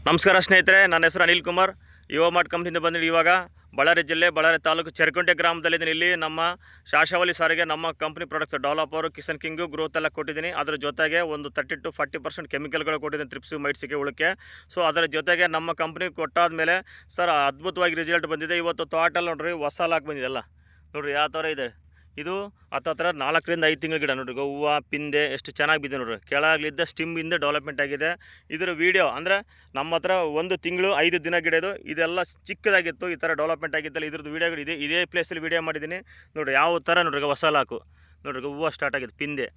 ನಮಸ್ಕಾರ ಸ್ನೇಹಿತರೆ, ನನ್ನ ಹೆಸರು ಅನಿಲ್ ಕುಮಾರ್. ಯುವ ಮಾರ್ಟ್ ಕಂಪ್ನಿಯಿಂದ ಬಂದಿದ್ದು. ಇವಾಗ ಬಳ್ಳಾರಿ ಜಿಲ್ಲೆ ಬಳ್ಳಾರಿ ತಾಲೂಕು ಚೆರಕುಂಟೆ ಗ್ರಾಮದಲ್ಲಿದ್ದೀನಿ. ಇಲ್ಲಿ ನಮ್ಮ ಶಾಶಾವಲಿ ಸಾರಿಗೆ ನಮ್ಮ company products developer Kisan king growth ಎಲ್ಲ ಕೊಟ್ಟಿದ್ದೀನಿ. ಅದರ ಜೊತೆಗೆ ಒಂದು 30 to 40% ಕೆಮಿಕಲ್ಗಳು ಕೊಟ್ಟಿದ್ದೀನಿ ಟ್ರಿಪ್ಸು ಮೈಟ್ಸಿಗೆ ಉಳಕ್ಕೆ. ಸೊ ಅದರ ಜೊತೆಗೆ ನಮ್ಮ ಕಂಪ್ನಿ ಕೊಟ್ಟಾದ ಮೇಲೆ ಸರ್ ಅದ್ಭುತವಾಗಿ ರಿಸಲ್ಟ್ ಬಂದಿದೆ. ಇವತ್ತು ತೋಟಲ್ಲಿ ನೋಡ್ರಿ ಹೊಸ ಲಾಕ್ ಬಂದಿದೆಲ್ಲ ನೋಡಿರಿ ಯಾವ ಥರ ಇದೆ. ಇದು ಹತ್ರ 4 ರಿಂದ 5 ತಿಂಗಳ ಗಿಡ ನೋಡ್ರಿ. ಹೂವು ಪಿಂದೆ ಎಷ್ಟು ಚೆನ್ನಾಗಿ ಬಿದ್ದೆ ನೋಡ್ರಿ. ಕೆಳಗಲಿದ್ದ ಸ್ಟಿಮ್ಮಿಂದ ಡೆವಲಪ್ಮೆಂಟ್ ಆಗಿದೆ. ಇದರ ವೀಡಿಯೋ ಅಂದರೆ ನಮ್ಮ ಹತ್ರ 1 ತಿಂಗಳು 5 ದಿನ ಗಿಡ ಇದೆಲ್ಲ ಚಿಕ್ಕದಾಗಿತ್ತು. ಈ ಥರ ಡೆವಲಪ್ಮೆಂಟ್ ಆಗಿತ್ತಲ್ಲ, ಇದ್ರದ್ದು ವೀಡಿಯೋಗಳು ಇದೇ ಪ್ಲೇಸಲ್ಲಿ ವೀಡಿಯೋ ಮಾಡಿದ್ದೀನಿ ನೋಡಿರಿ. ಯಾವ ಥರ ನೋಡ್ರಿ ಹೊಸ ಲಾಕು ನೋಡ್ರಿ, ಹೂವು ಸ್ಟಾರ್ಟ್ ಆಗಿದೆ, ಪಿಂದೆ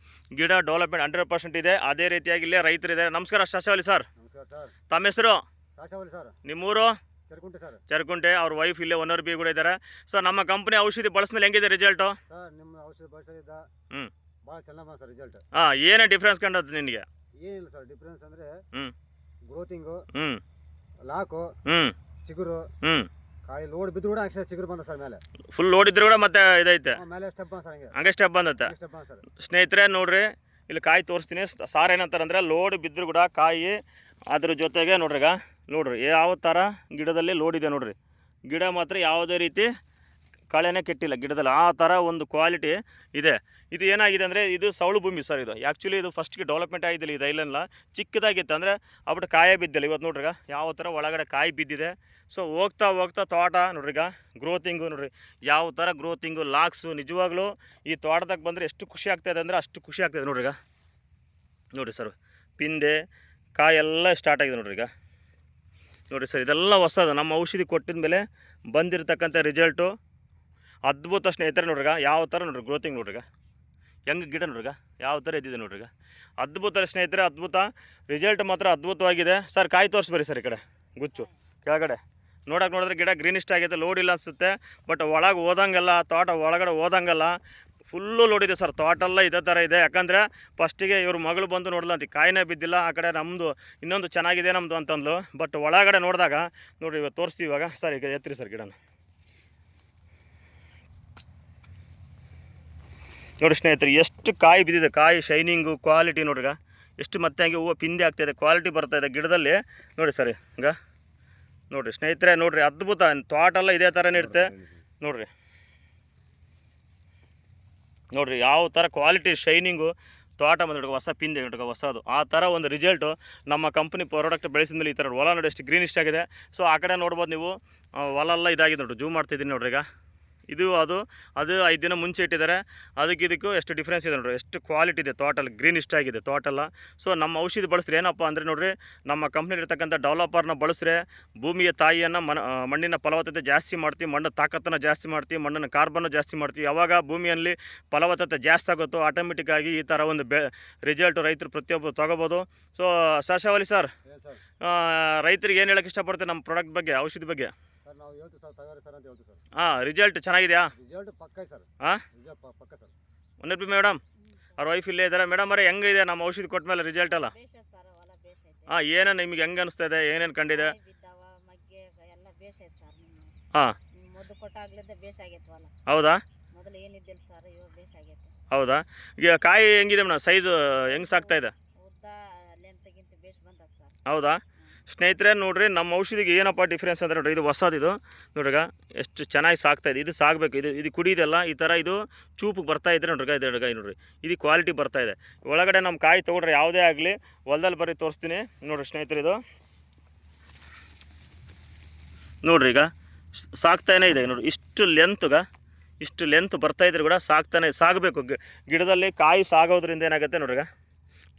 ಗಿಡ ಡೆವಲಪ್ಮೆಂಟ್ 100% ಇದೆ. ಅದೇ ರೀತಿಯಾಗಿ ಇಲ್ಲೇ ರೈತರಿದ್ದಾರೆ. ನಮಸ್ಕಾರ ಶಾಶಾವಲಿ ಸರ್. ನಮಸ್ಕಾರ ಸರ್. ತಮ್ಮ ಹೆಸರು? ಶಾಶಾವಲಿ ಸರ್. ನಿಮ್ಮೂರು? ಚೆರಕುಂಟೆ ಸರ್. ಚೆರಕುಂಟೆ. ಅವ್ರ ವೈಫ್ ಇಲ್ಲೇ ಓನರ್ ಬಿ ಕೂಡ ಇದ್ದಾರೆ. ಸೊ ನಮ್ಮ ಕಂಪ್ನಿ ಔಷಧಿ ಬಳಸ್ಮೇಲೆ ಹೆಂಗಿದೆ ರಿಸಲ್ಟು? ಸರ್ ನಿಮ್ಮ ಔಷಧಿ ಬಳಸಿದ್ದ ಭಾಳ ಚೆನ್ನಾಗಿ ಬಂದ ಸರ್ ರಿಸಲ್ಟ್. ಏನೇ ಡಿಫ್ರೆನ್ಸ್ ಕಂಡದ್ದು ನಿನಗೆ? ಏನಿಲ್ಲ ಸರ್, ಡಿಫ್ರೆನ್ಸ್ ಅಂದರೆ ಹ್ಞೂ ಗ್ರೋತಿಂಗು, ಹ್ಞೂ ಲಾಕು, ಚಿಗುರು, ಕಾಯಿ ಲೋಡ್ ಬಿದ್ದು ಕೂಡ ಅಕ್ಷರ ಚಿಗುರು ಬಂದ ಸರ್. ಮೇಲೆ ಫುಲ್ ಲೋಡ್ ಇದ್ರು ಕೂಡ ಮತ್ತೆ ಇದೈತೆ ಮೇಲೆ ಸ್ಟೆಪ್ ಬಂದ ಸರ್. ಹಂಗೆ ಸ್ಟೆಪ್ ಬಂದತ್ತೆ ಸರ್. ಸ್ನೇಹಿತರೆ ನೋಡ್ರಿ, ಇಲ್ಲಿ ಕಾಯಿ ತೋರಿಸ್ತೀನಿ. ಸಾರ್ ಏನಂತಾರಂದ್ರೆ ಲೋಡ್ ಬಿದ್ದರೂ ಕೂಡ ಕಾಯಿ ಅದ್ರ ಜೊತೆಗೆ ನೋಡ್ರಿಗ ನೋಡ್ರಿ ಯಾವ ಥರ ಗಿಡದಲ್ಲಿ ಲೋಡ್ ಇದೆ ನೋಡ್ರಿ. ಗಿಡ ಮಾತ್ರ ಯಾವುದೇ ರೀತಿ ಕಳೆನೇ ಕೆಟ್ಟಿಲ್ಲ ಗಿಡದಲ್ಲಿ. ಆ ಥರ ಒಂದು ಕ್ವಾಲಿಟಿ ಇದೆ. ಇದು ಏನಾಗಿದೆ ಅಂದರೆ ಇದು ಸೌಳು ಭೂಮಿ ಸರ್. ಇದು ಆ್ಯಕ್ಚುಲಿ ಇದು ಫಸ್ಟ್ಗೆ ಡೆವಲಪ್ಮೆಂಟ್ ಆಗಿದ್ದಿಲ್ಲ. ಇದು ಐಲೆಲ್ಲ ಚಿಕ್ಕದಾಗಿತ್ತು ಅಂದರೆ ಅಬಿಟ್ಟು ಕಾಯೇ ಬಿದ್ದಿಲ್ಲ. ಇವತ್ತು ನೋಡ್ರಿಗ ಯಾವ ಥರ ಒಳಗಡೆ ಕಾಯಿ ಬಿದ್ದಿದೆ. ಸೊ ಹೋಗ್ತಾ ತೋಟ ನೋಡ್ರಿಗ ಗ್ರೋತಿಂಗು ನೋಡ್ರಿ ಯಾವ ಥರ ಗ್ರೋತಿಂಗು, ಲಾಕ್ಸು. ನಿಜವಾಗ್ಲೂ ಈ ತೋಟದಾಗ ಬಂದರೆ ಎಷ್ಟು ಖುಷಿ ಆಗ್ತಾಯಿದೆ ಅಂದರೆ ಅಷ್ಟು ಖುಷಿ ಆಗ್ತಾಯಿದೆ ನೋಡ್ರಿಗ. ನೋಡಿರಿ ಸರ್, ಪಿಂದೆ ಕಾಯೆಲ್ಲ ಸ್ಟಾರ್ಟ್ ಆಗಿದೆ ನೋಡ್ರಿಗ. ನೋಡಿರಿ ಸರ್, ಇದೆಲ್ಲ ಹೊಸದು ನಮ್ಮ ಔಷಧಿ ಕೊಟ್ಟಿದ ಮೇಲೆ ಬಂದಿರತಕ್ಕಂಥ ರಿಸಲ್ಟು ಅದ್ಭುತ ಸ್ನೇಹಿತರೆ. ನೋಡ್ರಿಗ ಯಾವ ಥರ ನೋಡ್ರಿ ಗ್ರೋತಿಂಗ್ ನೋಡ್ರಿಗ, ಹೆಂಗೆ ಗಿಡ ನೋಡ್ರಿಗ ಯಾವ ಥರ ಇದ್ದಿದೆ ನೋಡ್ರಿಗ. ಅದ್ಭುತ ಸ್ನೇಹಿತರೆ, ಅದ್ಭುತ ರಿಸಲ್ಟ್ ಮಾತ್ರ ಅದ್ಭುತವಾಗಿದೆ. ಸರ್ ಕಾಯಿ ತೋರಿಸ್ಬರಿ ಸರ್. ಈ ಕಡೆ ಗುಚ್ಚು ಕೆಳಗಡೆ ನೋಡಿದ್ರೆ ಗಿಡ ಗ್ರೀನಿಸ್ಟ್ ಆಗಿದೆ. ಲೋಡ್ ಇಲ್ಲ ಅನಿಸುತ್ತೆ, ಬಟ್ ಒಳಗೆ ಓದಂಗಲ್ಲ, ತೋಟ ಒಳಗಡೆ ಓದಂಗಲ್ಲ, ಫುಲ್ಲು ಲೋಡ್ ಇದೆ ಸರ್. ತೋಟೆಲ್ಲ ಇದೇ ಥರ ಇದೆ. ಯಾಕಂದರೆ ಫಸ್ಟಿಗೆ ಇವ್ರ ಮಗಳು ಬಂದು ನೋಡ್ಲಂತ ಕಾಯಿನೇ ಬಿದ್ದಿಲ್ಲ. ಆ ಕಡೆ ನಮ್ಮದು ಇನ್ನೊಂದು ಚೆನ್ನಾಗಿದೆ ನಮ್ಮದು ಅಂತಂದ್ಲು. ಬಟ್ ಒಳಗಡೆ ನೋಡಿದಾಗ ನೋಡಿರಿ ಇವಾಗ ತೋರಿಸ್ತೀವಿ. ಇವಾಗ ಸರ್ ಈಗ ಎತ್ತಿರಿ ಸರ್ ಗಿಡನ ನೋಡಿ ಸ್ನೇಹಿತರೆ, ಎಷ್ಟು ಕಾಯಿ ಬಿದ್ದಿದೆ. ಕಾಯಿ ಶೈನಿಂಗು ಕ್ವಾಲಿಟಿ ನೋಡ್ರಿಗ ಎಷ್ಟು. ಮತ್ತೆ ಹಂಗೆ ಹೂವು ಪಿಂದೆ ಆಗ್ತಾಯಿದೆ, ಕ್ವಾಲಿಟಿ ಬರ್ತಾಯಿದೆ ಗಿಡದಲ್ಲಿ ನೋಡಿ ಸರ್. ಈಗ ನೋಡಿರಿ ಸ್ನೇಹಿತರೆ, ನೋಡಿರಿ ಅದ್ಭುತ. ತೋಟೆಲ್ಲ ಇದೇ ಥರನೇ ಇರುತ್ತೆ ನೋಡಿರಿ. ನೋಡಿರಿ ಯಾವ ಥರ ಕ್ವಾಲಿಟಿ ಶೈನಿಂಗು ತೋಟ ಬಂದು ಹೊಸ ಪಿಂದೆ ನೋಡ್ರಿ ಹೊಸದು. ಆ ಥರ ಒಂದು ರಿಸಲ್ಟು ನಮ್ಮ ಕಂಪ್ನಿ ಪ್ರಾಡಕ್ಟ್ ಬೆಳೆಸಿದ ಮೇಲೆ ಈ ಥರ ಹೊಲ ನೋಡಿ ಎಷ್ಟು ಗ್ರೀನಿಸ್ಟ್ ಆಗಿದೆ. ಸೊ ಆ ಕಡೆ ನೋಡ್ಬೋದು ನೀವು, ಹೊಲ ಎಲ್ಲ ಇದಾಗಿದೆ ನೋಡ್ರಿ. ಜೂಮ್ ಮಾಡ್ತಿದ್ದೀನಿ ನೋಡ್ರಿ. ಈಗ ಇದು ಅದು 5 ದಿನ ಮುಂಚೆ ಇಟ್ಟಿದ್ದಾರೆ. ಇದಕ್ಕೂ ಎಷ್ಟು ಡಿಫ್ರೆನ್ಸ್ ಇದೆ ನೋಡ್ರಿ. ಎಷ್ಟು ಕ್ವಾಲಿಟಿ ಇದೆ ತೋಟಲ್ಲಿ, ಗ್ರೀನಿಸ್ಟ್ ಆಗಿದೆ ತೋಟೆಲ್ಲ. ಸೊ ನಮ್ಮ ಔಷಧಿ ಬಳಸ್ರಿ ಏನಪ್ಪ ಅಂದರೆ ನೋಡಿರಿ, ನಮ್ಮ ಕಂಪ್ನಿಲಿರ್ತಕ್ಕಂಥ ಡೆವಲಪರ್ನ ಬಳಸ್ರೆ ಭೂಮಿಯ ತಾಯಿಯನ್ನು ಮಣ್ಣಿನ ಫಲವತ್ತತೆ ಜಾಸ್ತಿ ಮಾಡ್ತೀವಿ, ಮಣ್ಣು ತಾಕತ್ತನ್ನು ಜಾಸ್ತಿ ಮಾಡ್ತೀವಿ, ಮಣ್ಣಿನ ಕಾರ್ಬನ್ನು ಜಾಸ್ತಿ ಮಾಡ್ತೀವಿ. ಯಾವಾಗ ಭೂಮಿಯಲ್ಲಿ ಫಲವತ್ತತೆ ಜಾಸ್ತಿ ಆಗುತ್ತೋ ಆಟೋಮೆಟಿಕ್ಕಾಗಿ ಈ ಥರ ಒಂದು ರಿಸಲ್ಟು ರೈತರು ಪ್ರತಿಯೊಬ್ಬರು ತೊಗೋಬೋದು. ಸೊ ಶಾಶಾವಲಿ ಸರ್, ರೈತರಿಗೆ ಏನು ಹೇಳೋಕ್ಕೆ ಇಷ್ಟಪಡ್ತೀವಿ ನಮ್ಮ ಪ್ರಾಡಕ್ಟ್ ಬಗ್ಗೆ, ಔಷಧಿ ಬಗ್ಗೆ? ಸರ್ ನಾವು ಹೇಳ್ತೀವಿ ಸರ್, ತಗೋರಿ ಸರ್ ಅಂತ ಹೇಳ್ತೀವಿ ಸರ್. ರಿಸಲ್ಟ್ ಚೆನ್ನಾಗಿದೆಯಾ? ರಿಸಲ್ಟ್ ಪಕ್ಕ ಸರ್. ಪಕ್ಕ ಸರ್. ಒನ್ನರ್ಪಿ ಮೇಡಮ್ ಅವ್ರ ವೈಫ್ ಇಲ್ಲೇ ಇದ್ದಾರೆ. ಮೇಡಮ್ ಅವರೇ ಹೆಂಗಿದೆ ನಮ್ಮ ಔಷಧಿ ಕೊಟ್ಟ ಮೇಲೆ ರಿಸಲ್ಟ್ ಎಲ್ಲ? ಏನೇನು ನಿಮ್ಗೆ ಹೆಂಗೆ ಅನಿಸ್ತಾ ಇದೆ, ಏನೇನು ಕಂಡಿದೆ? ಹೌದಾ? ಹೌದಾ? ಈಗ ಕಾಯಿ ಹೆಂಗಿದೆ ಮೇಡಮ್, ಸೈಜು ಹೆಂಗೆ ಸಾಕ್ತಾ ಇದೆ? ಹೌದಾ? ಸ್ನೇಹಿತರೆ ನೋಡ್ರಿ, ನಮ್ಮ ಔಷಧಿಗೆ ಏನಪ್ಪ ಡಿಫ್ರೆನ್ಸ್ ಅಂದರೆ ನೋಡಿರಿ, ಇದು ಹೊಸದು. ಇದು ನೋಡ್ರಿಗ ಎಷ್ಟು ಚೆನ್ನಾಗಿ ಸಾಕ್ತಾಯಿದೆ. ಇದು ಸಾಗಬೇಕು. ಇದು ಕುಡಿದೆಲ್ಲ ಈ ಥರ ಇದು ಚೂಪಿಗೆ ಬರ್ತಾಯಿದ್ರೆ ನೋಡ್ರಿಗ ನೋಡ್ರಿ ಇದು ಕ್ವಾಲಿಟಿ ಬರ್ತಾಯಿದೆ. ಒಳಗಡೆ ನಮ್ಮ ಕಾಯಿ ತೊಗೊಂಡ್ರೆ ಯಾವುದೇ ಆಗಲಿ ಹೊಲದಲ್ಲಿ ಬರೀ ತೋರಿಸ್ತೀನಿ ನೋಡಿರಿ ಸ್ನೇಹಿತರೆ. ಇದು ನೋಡ್ರಿ ಈಗ ಸಾಕ್ತಾನೇ ಇದೆ ನೋಡಿರಿ. ಇಷ್ಟು ಲೆಂತ್ ಬರ್ತಾಯಿದ್ರೆ ಕೂಡ ಸಾಗಬೇಕು. ಗಿಡದಲ್ಲಿ ಕಾಯಿ ಸಾಗೋದ್ರಿಂದ ಏನಾಗುತ್ತೆ ನೋಡ್ರಿಗ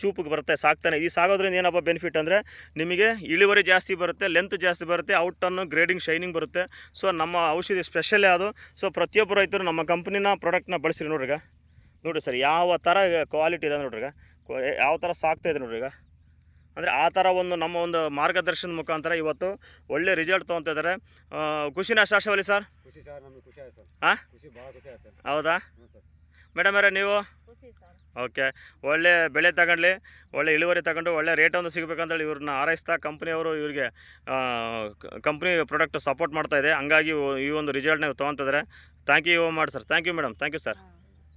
ಚೂಪಿಗೆ ಬರುತ್ತೆ, ಸಾಕ್ತಾನೆ. ಈ ಸಾಗೋದ್ರಿಂದ ಏನಪ್ಪ ಬೆನಿಫಿಟ್ ಅಂದರೆ ನಿಮಗೆ ಇಳುವರಿ ಜಾಸ್ತಿ ಬರುತ್ತೆ, ಲೆಂತ್ ಜಾಸ್ತಿ ಬರುತ್ತೆ, ಔಟನ್ನು ಗ್ರೇಡಿಂಗ್ ಶೈನಿಂಗ್ ಬರುತ್ತೆ. ಸೊ ನಮ್ಮ ಔಷಧಿ ಸ್ಪೆಷಲ್ಲೇ ಅದು. ಸೊ ಪ್ರತಿಯೊಬ್ಬರು ರೈತರು ನಮ್ಮ ಕಂಪ್ನಿನ ಪ್ರಾಡಕ್ಟ್ನ ಬಳಸಿರಿ ನೋಡ್ರಿಗ. ನೋಡಿರಿ ಸರ್ ಯಾವ ಥರ ಕ್ವಾಲಿಟಿ ಇದೆ ನೋಡ್ರಿಗ, ಯಾವ ಥರ ಸಾಕ್ತಾಯಿದೆ ನೋಡ್ರಿಗ. ಅಂದರೆ ಆ ಥರ ನಮ್ಮ ಒಂದು ಮಾರ್ಗದರ್ಶನದ ಮುಖಾಂತರ ಇವತ್ತು ಒಳ್ಳೆ ರಿಸಲ್ಟ್ ತೊಗೊತಾ ಇದ್ದಾರೆ. ಖುಷಿನಾ ಶಾಶಾವಲಿ ಸರ್? ಖುಷಿ ಸರ್, ನಮಗೆ ಖುಷಿ ಆಯ್ತು ಸರ್. ಖುಷಿ, ಭಾಳ ಖುಷಿ ಆಯ್ತು ಸರ್. ಹೌದಾ ಮೇಡಮ್ ಅವರೇ? ನೀವು ಓಕೆ, ಒಳ್ಳೆ ಬೆಳೆ ತಗೊಂಡ್ಲಿ, ಒಳ್ಳೆ ಇಳುವರಿ ತಗೊಂಡು ಒಳ್ಳೆ ರೇಟ್ ಒಂದು ಸಿಗಬೇಕಂತೇಳಿ ಇವ್ರನ್ನ ಹಾರೈಸ್ತಾ ಕಂಪ್ನಿಯವರು ಇವರಿಗೆ ಕಂಪ್ನಿ ಪ್ರಾಡಕ್ಟ್ ಸಪೋರ್ಟ್ ಮಾಡ್ತಾಯಿದೆ. ಹಂಗಾಗಿ ಈ ಒಂದು ರಿಸಲ್ಟ್ನ ತೊಗೊತಿದ್ದಾರೆ. ಥ್ಯಾಂಕ್ ಯು ಮಾಡಿ sir. Thank you madam. Thank you sir.